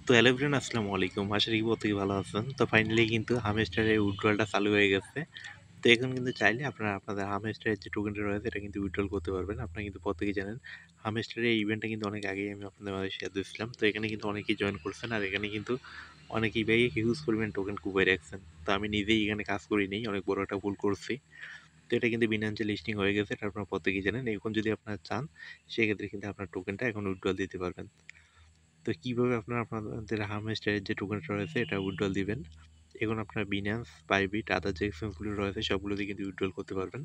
তো hello everyone, আসসালামু আলাইকুম। আশা করি প্রত্যেকে ভালো আছেন। তো ফাইনালি কিন্তু হামস্টারের উইথড্রলটা চালু হয়ে গেছে। তো এখন কিন্তু চাইলে আপনারা আপনাদের হামস্টারের যে টোকেনটা রয়েছে এটা কিন্তু উইথড্রল করতে পারবেন। আপনারা কিন্তু প্রত্যেকেই জানেন হামস্টারের এই ইভেন্টটা কিন্তু অনেক আগেই আমি আপনাদের মাঝে শেয়ার দিয়েছিলাম। তো এখানে কিন্তু অনেকেই জয়েন করছেন, আর এখানে কিন্তু অনেকেই ভাই হিউজ পরিমাণ টোকেন কুপাই রাখছেন। তো আমি নিজেই এখানে কাজ করিনি, অনেক বড় একটা ভুল করছি। তো এটা কিন্তু বিনান্সে লিস্টিং হয়ে গেছে, এটা আপনারা প্রত্যেকেই জানেন। এখন যদি আপনারা চান সেক্ষেত্রে কিন্তু আপনার টোকেনটা এখন উইথড্রল দিতে পারবেন। তো কিভাবে আপনারা আপনাদের হামস্টারের যে টোকেনটা রয়েছে এটা উইথড্রল দিবেন, এখন আপনারা বিন্যান্স, বাইবিট, আদার যে এক্সচেঞ্জগুলো রয়েছে সবগুলো দিয়ে কিন্তু উইথড্রল করতে পারবেন।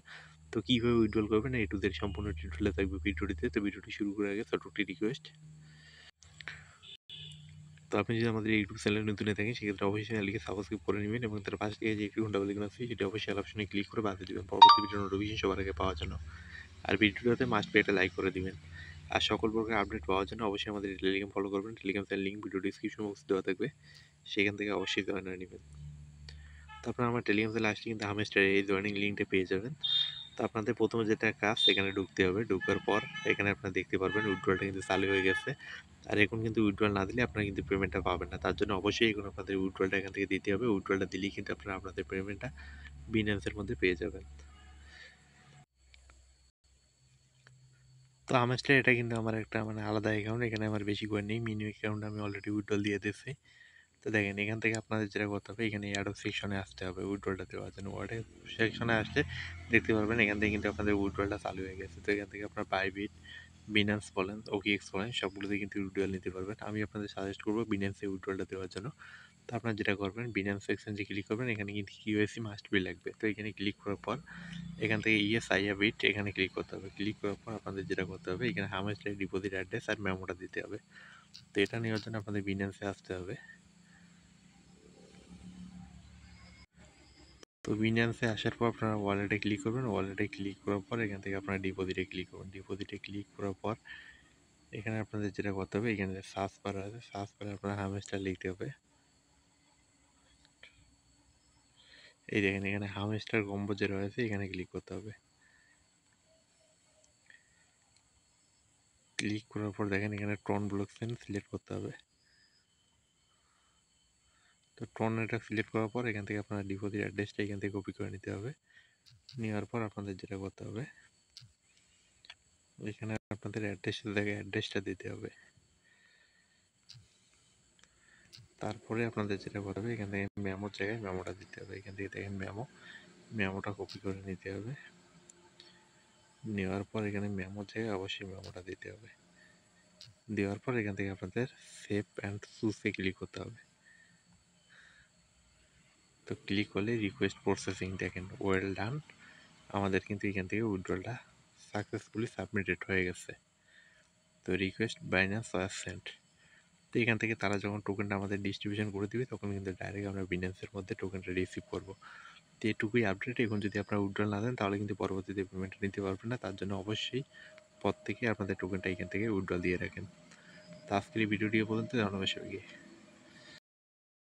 তো কিভাবে উইথড্রল করবেন এই টু জেড সম্পূর্ণ টিউটোরিয়ালে থাকবে ভিডিওটিতে। তো ভিডিওটি শুরু করার আগে ছোট্ট একটি রিকোয়েস্ট, তো আপনি যদি আমাদের ইউটিউব চ্যানেলে নতুন হয়ে থাকেন সেক্ষেত্রে অবশ্যই চ্যানেলটিকে সাবস্ক্রাইব করে নেবেন এবং তার পাশে থেকে যে একটি ঘন্টা বেল আছে সেটি অবশ্যই অপশনে ক্লিক করে বাজিয়ে দিবেন পরবর্তী ভিডিওর নোটিফিকেশন সবার আগে পাওয়ার জন্য। আর ভিডিওটাতে মাস্ট বি একটা লাইক করে দিবেন। আর সকল প্রকার আপডেট পাওয়ার জন্য অবশ্যই আমাদের টেলিগ্রাম ফলো করবেন। Telegram channel link video description বক্সে দেওয়া থাকবে, সেখান থেকে অবশ্যই জয়েন হয়ে নেবেন। তো আপনারা আমার টেলিগ্রাম চ্যানেলে আসলে কিন্তু হামেস্টার এই জয়েনিং লিঙ্কটা পেয়ে যাবেন। তো আপনাদের প্রথমে যেটা কাজ, সেখানে ঢুকতে হবে। ঢোকার পর এখানে আপনারা দেখতে পারবেন উইথড্রলটা কিন্তু চালু হয়ে গেছে। আর এখন কিন্তু উইথড্রল না দিলে আপনারা কিন্তু পেমেন্টটা পাবেন না। তার জন্য অবশ্যই এখন আপনাদের উইথড্রলটা এখান থেকে দিতে হবে। উইথড্রলটা দিলেই কিন্তু আপনারা আপনাদের পেমেন্টটা বিনান্সের মধ্যে পেয়ে যাবেন। তো হামেস্টার এটা কিন্তু আমার একটা আলাদা অ্যাকাউন্ট, এখানে আমার বেশি করে নেই। মিনি অ্যাকাউন্ট আমি অলরেডি উইথড্রল দিয়ে দিয়েছি। তো দেখেন এখান থেকে আপনাদের যেটা করতে হবে, এখানে অ্যাডো সেকশনে আসতে হবে উইথড্রলটা দেওয়ার জন্য। ওয়ার্ডে সেকশনে আসলে দেখতে পারবেন এখান থেকে কিন্তু আপনাদের উইথড্রলটা চালু হয়ে গেছে। তো এখান থেকে আপনার বাইবিট, বিনান্স বলেন, ওকিএক্স বলেন, সবগুলোতে কিন্তু উইথড্রল নিতে পারবেন। আমি আপনাদের সাজেস্ট করবো বিনান্সে উইথড্রলটা দেওয়ার জন্য। তো আপনারা যেটা করবেন, বিনান্স এক্সচেঞ্জে ক্লিক করবেন, এখানে কিন্তু কিউআইসি মাস্ট বি লাগবে। তো এখানে ক্লিক করার পর এখান থেকে ইয়েস আই হ্যাভ ইট এখানে ক্লিক করতে হবে। ক্লিক করার পর আপনাদের যেটা করতে হবে, এখানে হামেস্টার ডিপোজিট অ্যাড্রেস আর মেমোটা দিতে হবে। তো এটা নেওয়ার জন্য আপনাদের বিনান্সে আসতে হবে। তো বিনান্সে আসার পর আপনারা ওয়ালেটে ক্লিক করবেন। ওয়ালেটে ক্লিক করার পর এখান থেকে আপনারা ডিপোজিটে ক্লিক করবেন। ডিপোজিটে ক্লিক করার পর এখানে আপনাদের যেটা করতে হবে, এখানে সার্চ বার আছে, সার্চ বারে আপনারা হামেস্টার লিখতে হবে। এই দেখেন এখানে হামেস্টার কম্বো যে রয়েছে এখানে ক্লিক করতে হবে। ক্লিক করার পর দেখেন এখানে ট্রন ব্লকচেন সিলেক্ট করতে হবে। তো ট্রন এটা সিলেক্ট করার পর এখান থেকে আপনার ডিপোজিট অ্যাড্রেসটা এখান থেকে কপি করে নিতে হবে। নেওয়ার পর আপনাদের যেটা করতে হবে, এখানে আপনাদের অ্যাড্রেসের জায়গায় অ্যাড্রেসটা দিতে হবে। তারপরে আপনাদের যেটা করতে হবে, এখান থেকে মেমোর জায়গায় মেমোটা দিতে হবে। এখান থেকে দেখেন মেমোটা কপি করে নিতে হবে। নেওয়ার পর এখানে মেমোর জায়গায় অবশ্যই মেমোটা দিতে হবে। দেওয়ার পর এখান থেকে আপনাদের সেভ অ্যান্ড চুজে ক্লিক করতে হবে। তো ক্লিক করলে রিকোয়েস্ট প্রসেসিং, দেখেন ওয়েল ডান, আমাদের কিন্তু এখান থেকে উইথড্রলটা সাকসেসফুলি সাবমিটেড হয়ে গেছে। তো রিকোয়েস্ট বাইন্যান্স ওয়াজ সেন্ট। তো এখান থেকে তারা যখন টোকেনটা আমাদের ডিস্ট্রিবিউশন করে দিবে তখন কিন্তু ডাইরেক্ট আমরা বিনান্সের মধ্যে টোকেনটা রিসিভ করবো। তো এটুকুই আপডেট। এখন যদি আপনারা উইথড্রল না দেন তাহলে কিন্তু পরবর্তীতে পেমেন্টটা নিতে পারবেন না। তার জন্য অবশ্যই প্রত্যেকে আপনাদের টোকেনটা এখান থেকে উইথড্রল দিয়ে রাখেন। তো আজকের এই ভিডিওটি পর্যন্ত, ধন্যবাদ সবাইকে।